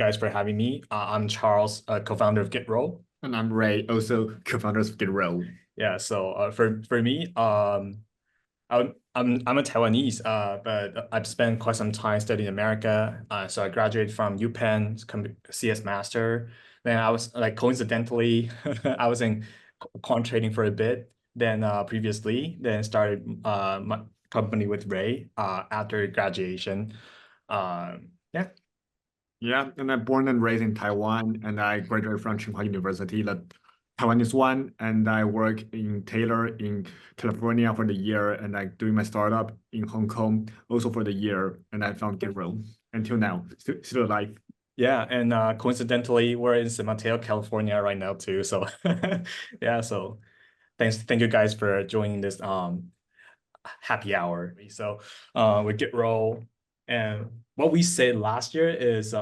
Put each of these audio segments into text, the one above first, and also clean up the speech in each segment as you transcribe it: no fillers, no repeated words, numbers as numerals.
guys for having me. I'm Charles, co-founder of Gitroll. And I'm Ray, also co-founder of Gitroll. Yeah, so for me, I'm a Taiwanese, but I've spent quite some time studying America. So I graduated from UPenn CS Master. Then I was like coincidentally, I was in quant trading for a bit. Then previously, then started my company with Ray after graduation. Yeah. Yeah, and I'm born and raised in Taiwan, and I graduated from Tsinghua University, the Taiwanese one, and I work in Taylor in California for the year, and I doing my startup in Hong Kong also for the year, and I found Gitroll until now, still alive. Yeah, and coincidentally, we're in San Mateo, California right now too. So yeah, so thank you guys for joining this happy hour. So we Gitroll, and what we said last year is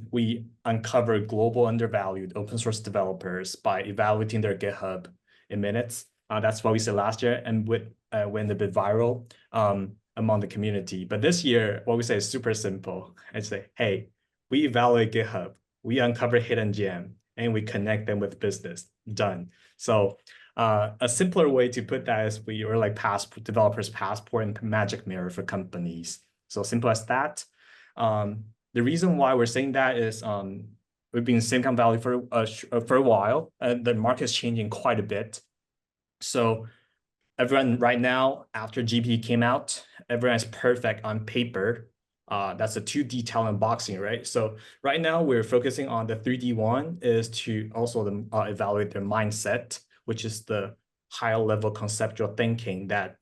we uncover global undervalued open source developers by evaluating their GitHub in minutes. That's what we said last year, and went a bit viral among the community. But this year, what we say is super simple. I say, hey, we evaluate GitHub, we uncover hidden gem, and we connect them with business. Done. So a simpler way to put that is we were like developers passport and magic mirror for companies. So simple as that. The reason why we're saying that is we've been in Silicon Valley for a while, and the market's changing quite a bit. So everyone right now, after GP came out, everyone is perfect on paper. That's a 2D talent unboxing, right? So right now we're focusing on the 3D one is to also evaluate their mindset, which is the higher level conceptual thinking that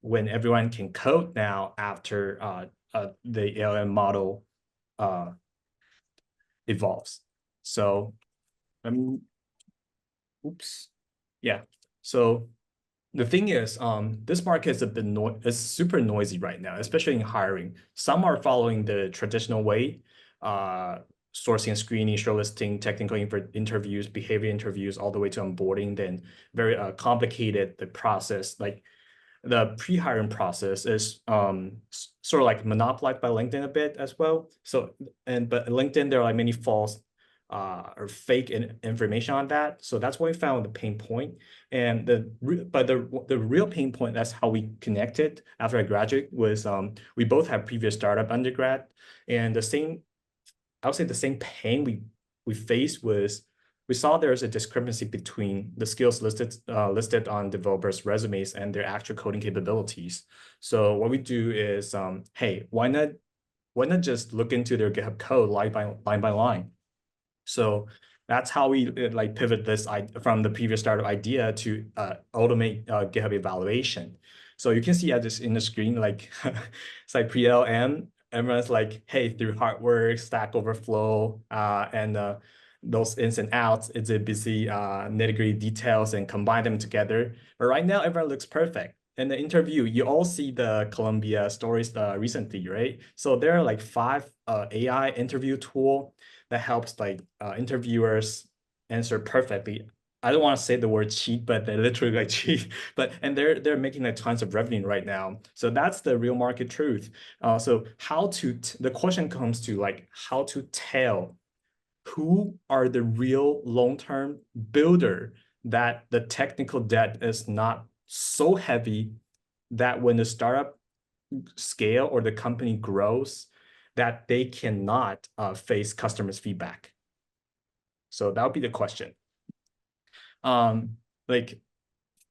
when everyone can code now after the LM model evolves. So, oops, yeah. So the thing is, this market is a bit it's super noisy right now, especially in hiring. Some are following the traditional way, sourcing and screening, shortlisting, technical interviews, behavior interviews, all the way to onboarding. Then very complicated the process, like the pre-hiring process is sort of like monopolized by LinkedIn a bit as well. So but LinkedIn, there are like many false or fake information on that. So that's what we found the pain point. And the real pain point, that's how we connected after I graduated, was we both have previous startup undergrad, and I would say the same pain we faced was we saw there's a discrepancy between the skills listed on developers' resumes and their actual coding capabilities. So what we do is, hey, why not just look into their GitHub code line by line? So that's how we like pivot this from the previous startup idea to automate GitHub evaluation. So you can see at this in the screen, like it's like pre-LM. Everyone's like, hey, through hard work, Stack Overflow, and those ins and outs, it's a busy nitty-gritty details and combine them together. But right now, everyone looks perfect. In the interview, you all see the Columbia stories recently, right? So there are like 5 AI interview tool that helps like interviewers answer perfectly. I don't want to say the word cheat, but they literally like cheat. And they're making like tons of revenue right now. So that's the real market truth. So the question comes to like how to tell who are the real long-term builder, that the technical debt is not so heavy that when the startup scale or the company grows, that they cannot face customers' feedback. So that would be the question. Like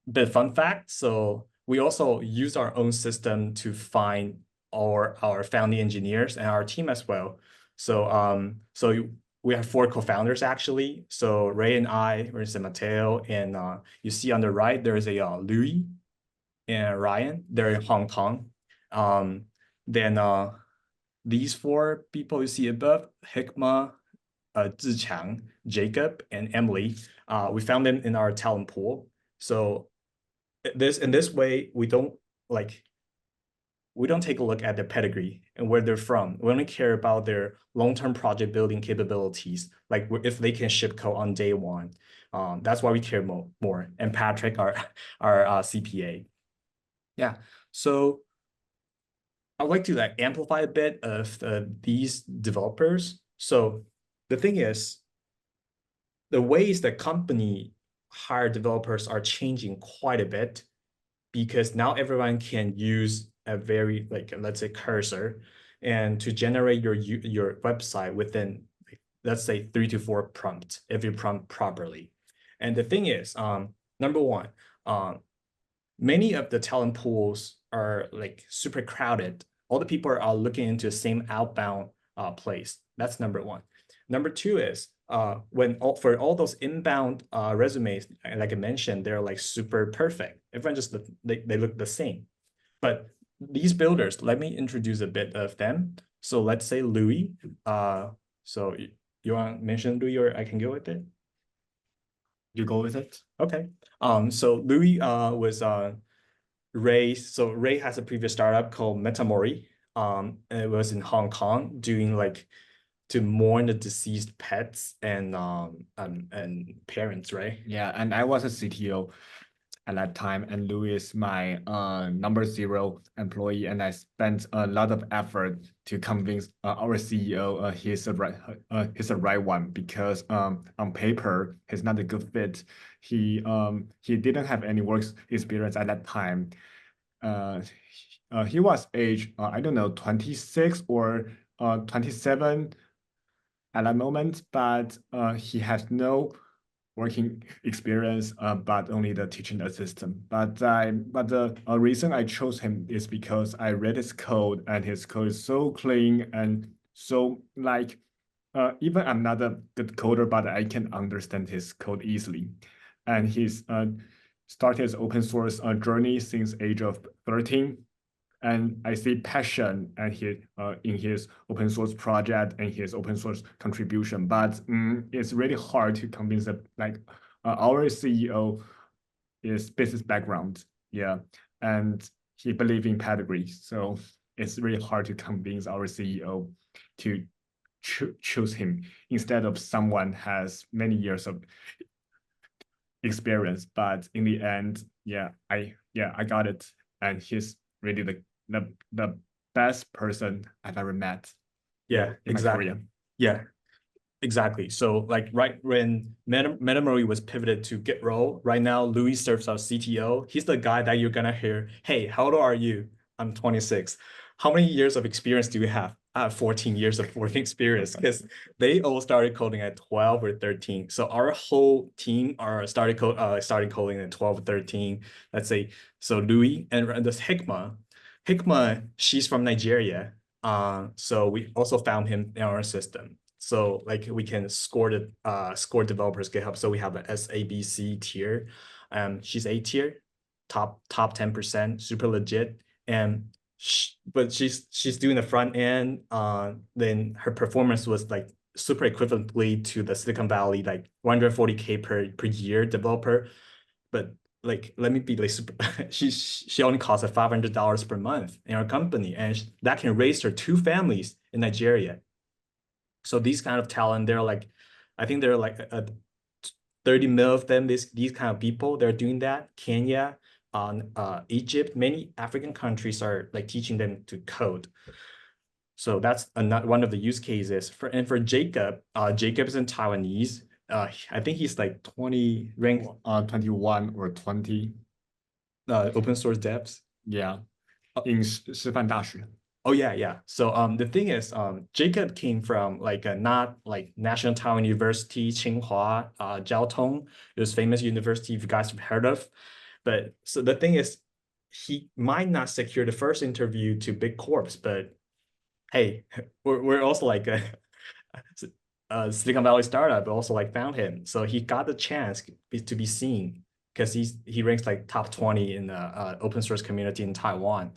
the fun fact, so we also use our own system to find our founding engineers and our team as well. So we have 4 co-founders actually. So Ray and I were in San Mateo, and you see on the right there's a Louis and Ryan. They're in Hong Kong. Then these 4 people you see above, Hikma, Ziqiang, Jacob, and Emily, we found them in our talent pool. So in this way, we don't take a look at their pedigree and where they're from. We only care about their long-term project building capabilities, like if they can ship code on day 1. That's why we care more. And Patrick, our CPA. Yeah. So I would like to like amplify a bit of these developers. So the thing is, the ways that company hire developers are changing quite a bit, because now everyone can use a very, like, let's say, cursor, and to generate your website within, let's say, 3 to 4 prompts if you prompt properly. And the thing is, number one, many of the talent pools are like super crowded. All the people are looking into the same outbound place. That's number one. Number two is for all those inbound resumes, like I mentioned, they're like super perfect. Everyone just they look the same. But these builders, let me introduce a bit of them. So let's say Louis. So you want to mention Louis, or I can go with it? You go with it? Okay. So Louis was Ray. So Ray has a previous startup called Metamori. And it was in Hong Kong, doing like to mourn the deceased pets and parents, right? Yeah, and I was a CTO at that time, and Louis is my number 0 employee, and I spent a lot of effort to convince our CEO he's the right one, because on paper he's not a good fit. He didn't have any work experience at that time. He was age I don't know, 26 or 27 at that moment, but he has no working experience, but only the teaching assistant. But the reason I chose him is because I read his code, and his code is so clean and so like, even I'm not a good coder, but I can understand his code easily. And he's started his open source journey since age of 13. And I see passion and in his open source project and his open source contribution. But it's really hard to convince that, like, our CEO is business background, yeah, and he believes in pedigree. So it's really hard to convince our CEO to choose him instead of someone has many years of experience. But in the end, I got it, and he's really the best person I've ever met. Yeah, exactly. Yeah, exactly. So like right when Metamori was pivoted to Gitroll, right now Louis serves as CTO. He's the guy that you're gonna hear, hey, how old are you? I'm 26. How many years of experience do you have? I have 14 years of working experience, because they all started coding at 12 or 13. So our whole team started coding at 12 or 13. Let's say, so Louis and this Hikma, she's from Nigeria. So we also found him in our system. So like we can score developers GitHub. So we have an SABC tier. She's A tier, top 10%, super legit. And but she's doing the front end. Then her performance was like super equivalently to the Silicon Valley, like 140K per year developer. But like, let me be like super, she only costs $500 per month in our company, and that can raise her 2 families in Nigeria. So these kind of talent, they're like, I think they're like 30 mil of them. These kind of people, they're doing that. Kenya, Egypt, many African countries are like teaching them to code. So that's one of the use cases. For Jacob, Jacob is in Taiwanese. I think he's like 20 ranked 21 or 20 open source devs. Yeah, in 师范大学. Oh yeah. So the thing is, Jacob came from like not like National Taiwan University, Tsinghua, Jiao Tong. It was famous university if you guys have heard of. But so the thing is, he might not secure the first interview to big corps, but hey, we're also like a Silicon Valley startup, also like found him. So he got the chance to be seen, because he ranks like top 20 in the open source community in Taiwan.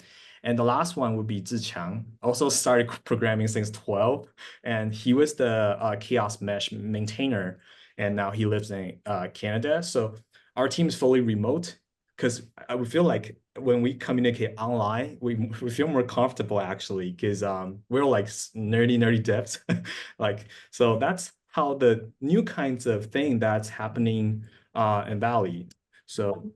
And the last one would be Ziqiang, also started programming since 12, and he was the Chaos Mesh maintainer, and now he lives in Canada. So our team is fully remote, because I would feel like when we communicate online, we feel more comfortable actually, because we're like nerdy devs. Like, so that's how the new kinds of thing that's happening in Valley. So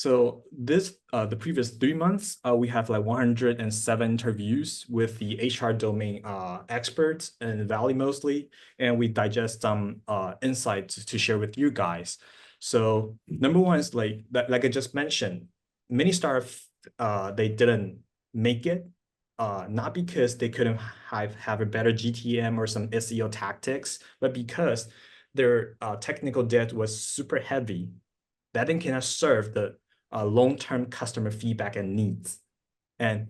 So this the previous 3 months, we have like 107 interviews with the HR domain experts in Valley mostly, and we digest some insights to share with you guys. So number one is like I just mentioned, many startups they didn't make it, not because they couldn't have a better GTM or some SEO tactics, but because their technical debt was super heavy. That then cannot serve the long-term customer feedback and needs. And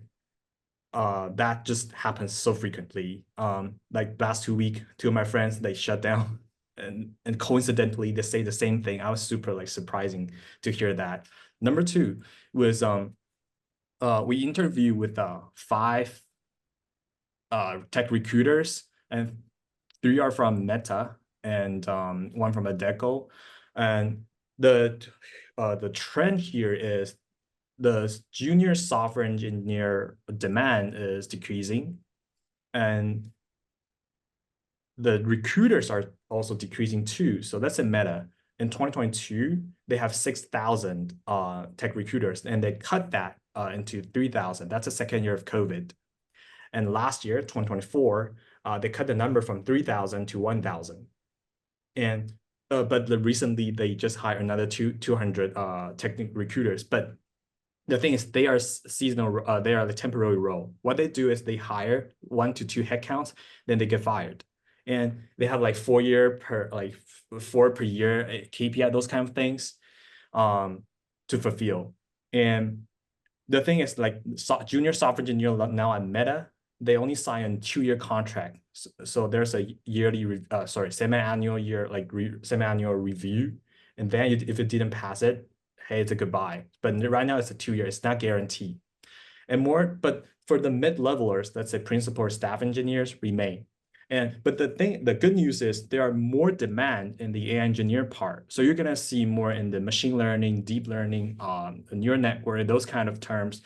that just happens so frequently. Like last 2 weeks, 2 of my friends, they shut down and coincidentally, they say the same thing. I was super like surprising to hear that. Number two was we interviewed with 5 tech recruiters, and 3 are from Meta and 1 from Adecco. And the trend here is the junior software engineer demand is decreasing, and the recruiters are also decreasing too. So that's in Meta. In 2022, they have 6,000 tech recruiters, and they cut that into 3,000. That's the second year of COVID. And last year, 2024, they cut the number from 3,000 to 1,000. And but recently they just hired another 200 technical recruiters. But the thing is, they are seasonal. They are the temporary role. What they do is they hire 1 to 2 headcounts, then they get fired, and they have like 4 per year KPI, those kind of things, to fulfill. And the thing is, like junior software engineer now at Meta, they only sign a 2-year contract. So there's a yearly, semi-annual review. And then if it didn't pass it, hey, it's a goodbye. But right now it's a 2-year, it's not guaranteed. But for the mid-levelers, let's say principal or staff engineers, remain. But the good news is there are more demand in the AI engineer part. So you're gonna see more in the machine learning, deep learning, neural network, those kind of terms.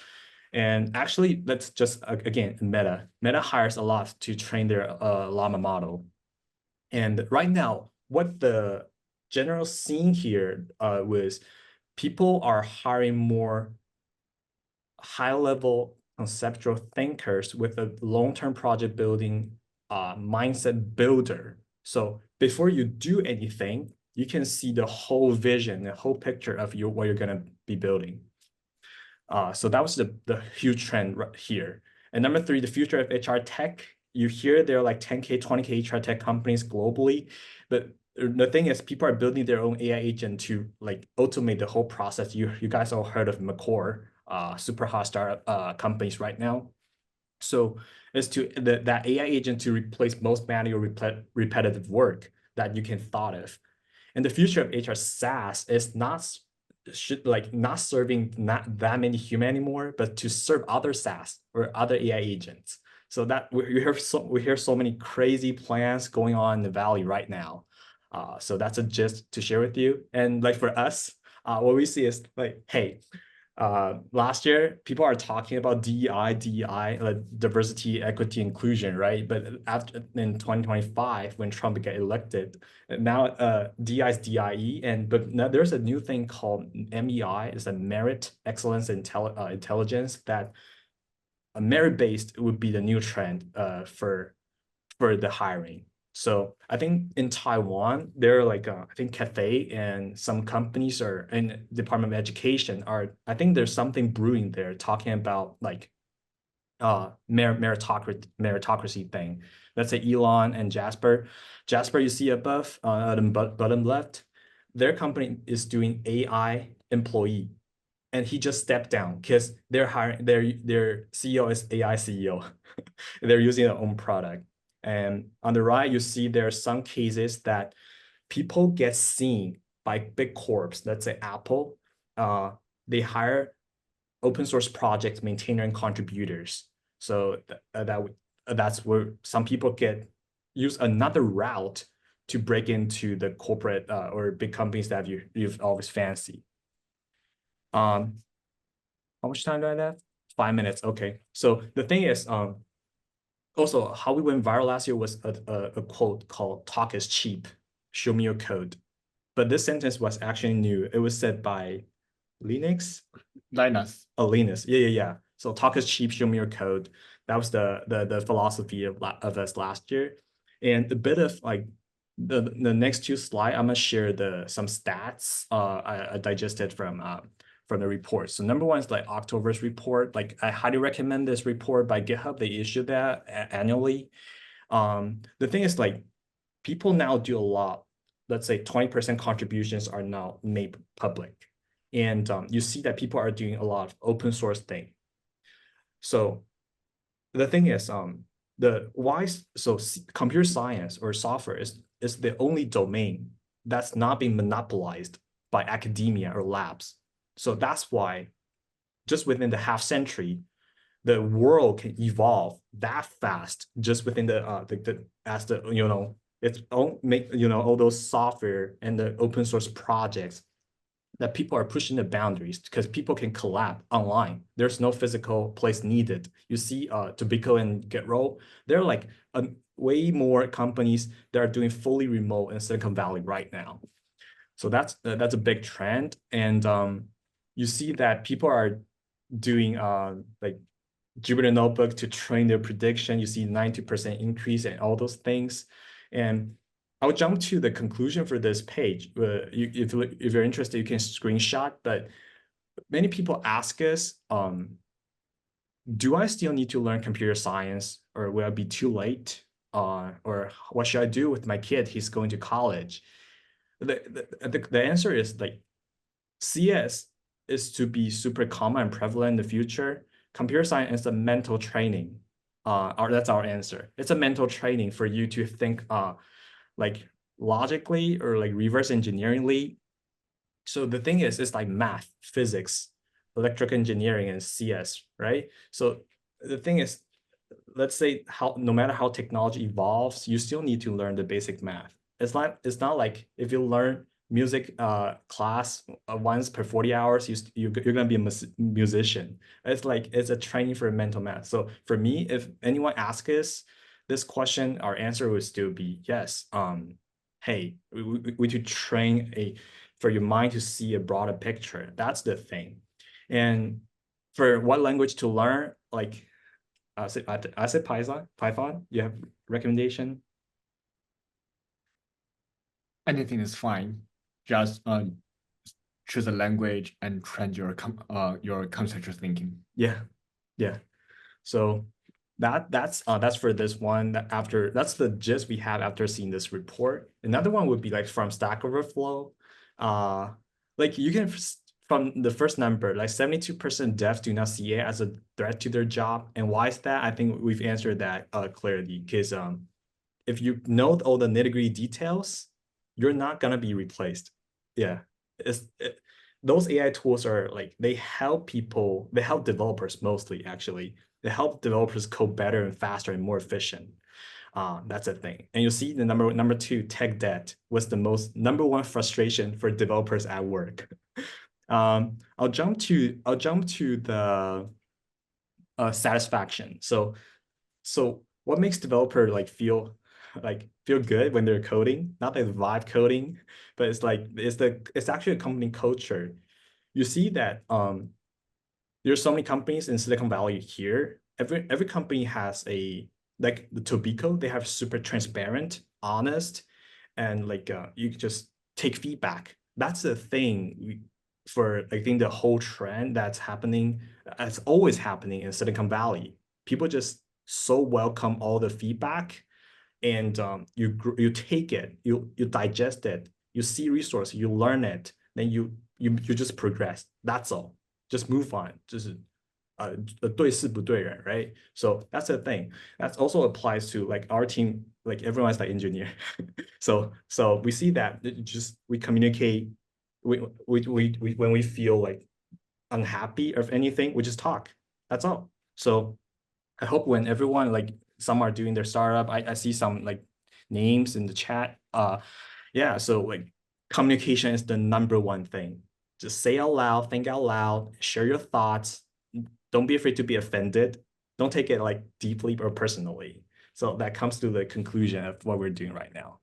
And actually, let's just, again, Meta hires a lot to train their Llama model. And right now, what the general scene here was people are hiring more high-level conceptual thinkers with a long-term project building mindset builder. So before you do anything, you can see the whole vision, the whole picture of what you're gonna be building. So that was the huge trend right here. And number 3, the future of HR tech. You hear there are like 10K, 20K HR tech companies globally, but the thing is, people are building their own AI agent to like automate the whole process. You guys all heard of Macore, super hot startup companies right now. So it's that AI agent to replace most manual repetitive work that you can thought of. And the future of HR SaaS is not serving not that many human anymore, but to serve other SaaS or other AI agents. So that we hear so many crazy plans going on in the Valley right now. So that's a gist to share with you. And like for us, what we see is like, hey, last year people are talking about DEI, diversity, equity, inclusion, right? But in 2025, when Trump got elected, now DEI is DIE, but now there's a new thing called MEI, is a merit, excellence, intelligence. That a merit-based would be the new trend for the hiring. So I think in Taiwan, there are like I think Cathay and some companies are in Department of Education I think there's something brewing there talking about like meritocracy thing. Let's say Elon and Jasper you see above at the bottom left, their company is doing AI employee, and he just stepped down because they're hiring their CEO is AI CEO. They're using their own product. And on the right, you see there are some cases that people get seen by big corps, let's say Apple. They hire open source project maintainer and contributors. So that's where some people use another route to break into the corporate or big companies that you've always fancied. How much time do I have? 5 minutes. Okay. So the thing is, also, how we went viral last year was a quote called "Talk is cheap, show me your code." But this sentence was actually new. It was said by Linux. Linus. Yeah. So talk is cheap, show me your code. That was the philosophy of us last year. And a bit of like the next two slides, I'm gonna share some stats I digested from the report. So number one is like October's report. Like I highly recommend this report by GitHub. They issue that annually. The thing is like people now do a lot. Let's say 20% contributions are now made public. And you see that people are doing a lot of open source thing. So the thing is, computer science or software is the only domain that's not being monopolized by academia or labs. So that's why just within the half century, the world can evolve that fast just within it's all make, all those software and the open source projects that people are pushing the boundaries because people can collab online. There's no physical place needed. You see Tobacco and Gitroll, they're like way more companies that are doing fully remote in Silicon Valley right now. So that's a big trend. And you see that people are doing like Jupyter Notebook to train their prediction. You see 90% increase and all those things. And I'll jump to the conclusion for this page. If you're interested, you can screenshot, but many people ask us, do I still need to learn computer science or will I be too late? Or what should I do with my kid? He's going to college. The answer is like, CS is to be super common and prevalent in the future. Computer science is a mental training. That's our answer. It's a mental training for you to think like logically or like reverse engineeringly. So the thing is, it's like math, physics, electrical engineering, and CS, right? So the thing is, let's say no matter how technology evolves, you still need to learn the basic math. It's not like if you learn music class once per 40 hours, you're gonna be a musician. It's like it's a training for mental math. So for me, if anyone asks us this question, our answer would still be yes. Hey, we to train for your mind to see a broader picture. That's the thing. And for what language to learn, like I said Python. You have recommendation? Anything is fine. Just choose a language and train your conceptual thinking. Yeah. So that's for this one. That's the gist we have after seeing this report. Another one would be like from Stack Overflow. Like you can from the first number, like 72% devs do not see it as a threat to their job. And why is that? I think we've answered that clearly because if you know all the nitty-gritty details, you're not gonna be replaced. Yeah, those AI tools are like they help developers mostly actually. They help developers code better and faster and more efficient. That's a thing. And you see the number two, tech debt was the number one frustration for developers at work. I'll jump to the satisfaction. So what makes developer like feel good when they're coding? Not the vibe coding, but it's actually a company culture. You see that there's so many companies in Silicon Valley here. Every company has like the Tobacco, they have super transparent, honest, and like you can just take feedback. That's the thing for I think the whole trend that's happening, that's always happening in Silicon Valley. People just so welcome all the feedback, and you take it, you digest it, you see resource, you learn it, then you just progress. That's all. Just move on. Just 对事不对人, right? So that's the thing. That also applies to like our team. Like everyone's like engineer. so we see that we communicate. When we feel like unhappy of anything, we just talk. That's all. So I hope when everyone like some are doing their startup, I see some like names in the chat. Yeah. So like communication is the number one thing. Just say out loud, think out loud, share your thoughts. Don't be afraid to be offended. Don't take it like deeply or personally. So that comes to the conclusion of what we're doing right now.